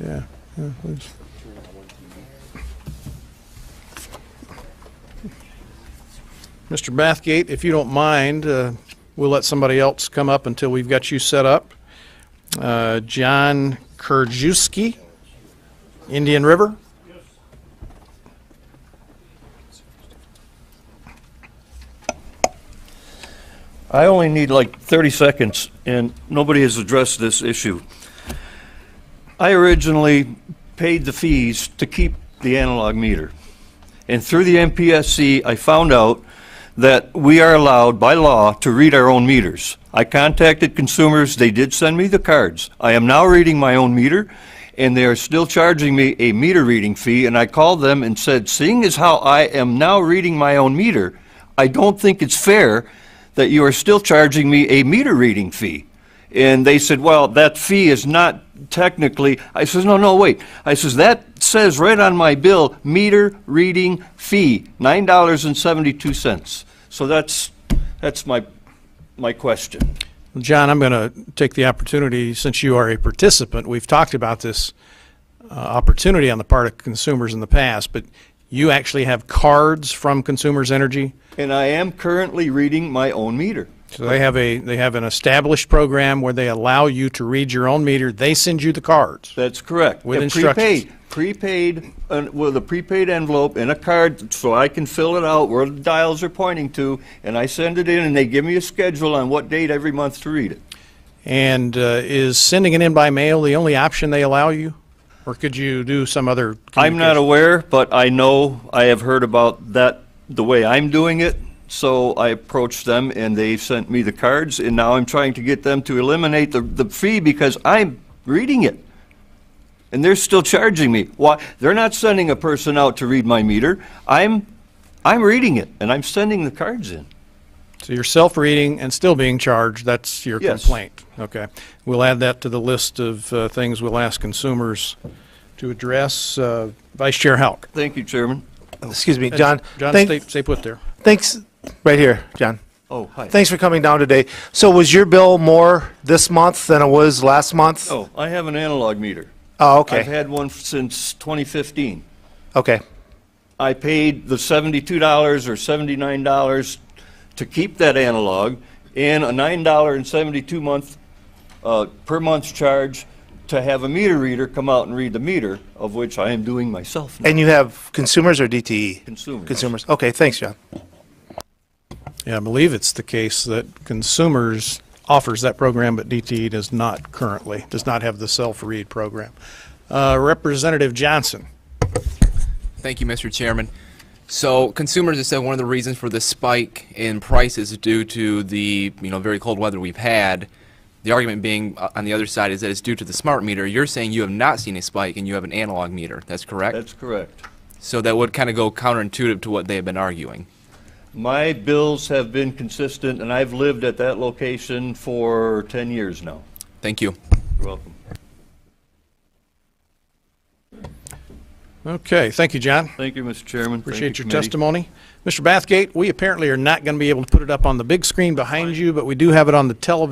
Yeah. Please. Mr. Bathgate, if you don't mind, we'll let somebody else come up until we've got you set up. John Kurczewski, Indian River. I only need like 30 seconds, and nobody has addressed this issue. I originally paid the fees to keep the analog meter. And through the MPSC, I found out that we are allowed by law to read our own meters. I contacted consumers. They did send me the cards. I am now reading my own meter, and they are still charging me a meter reading fee. And I called them and said, seeing as how I am now reading my own meter, I don't think it's fair that you are still charging me a meter reading fee. And they said, well, that fee is not technically, I says, no, wait. I says, that says right on my bill, meter reading fee, $9.72. So that's my question. John, I'm going to take the opportunity, since you are a participant, we've talked about this opportunity on the part of consumers in the past, but you actually have cards from Consumers Energy? And I am currently reading my own meter. So they have an established program where they allow you to read your own meter. They send you the cards. That's correct. With instructions. Prepaid, with a prepaid envelope and a card, so I can fill it out where the dials are pointing to, and I send it in, and they give me a schedule on what date every month to read it. And is sending it in by mail the only option they allow you? Or could you do some other I'm not aware, but I know I have heard about that the way I'm doing it. So I approached them, and they sent me the cards, and now I'm trying to get them to eliminate the fee because I'm reading it. And they're still charging me. Why? They're not sending a person out to read my meter. I'm reading it, and I'm sending the cards in. So you're self-reading and still being charged. That's your Yes. complaint. Okay. We'll add that to the list of things we'll ask consumers to address. Vice Chair Houck. Thank you, Chairman. Excuse me, John. John, stay put there. Thanks. Right here, John. Oh, hi. Thanks for coming down today. So was your bill more this month than it was last month? Oh, I have an analog meter. Oh, I've okay. had one since 2015. Okay. I paid the $72 or $79 to keep that analog and a $9.72 per month charge to have a meter reader come out and read the meter, of which I am doing myself now. And you have consumers or DTE? Consumers. Consumers. Okay, thanks, John. Yeah, I believe it's the case that Consumers offers that program, but DTE does not have the self-read program. Representative Johnson. Thank you, Mr. Chairman. So consumers have said one of the reasons for the spike in prices is due to the very cold weather we've had. The argument being on the other side is that it's due to the smart meter. You're saying you have not seen a spike and you have an analog meter. That's correct? That's correct. So that would kind of go counterintuitive to what they have been arguing. My bills have been consistent, and I've lived at that location for 10 years now. Thank you. You're welcome. Okay, thank you, John. Thank you, Mr. Chairman. Appreciate Thank your you, committee. testimony. Mr. Bathgate, we apparently are not going to be able to put it up on the big screen behind you, but we do have it on the television.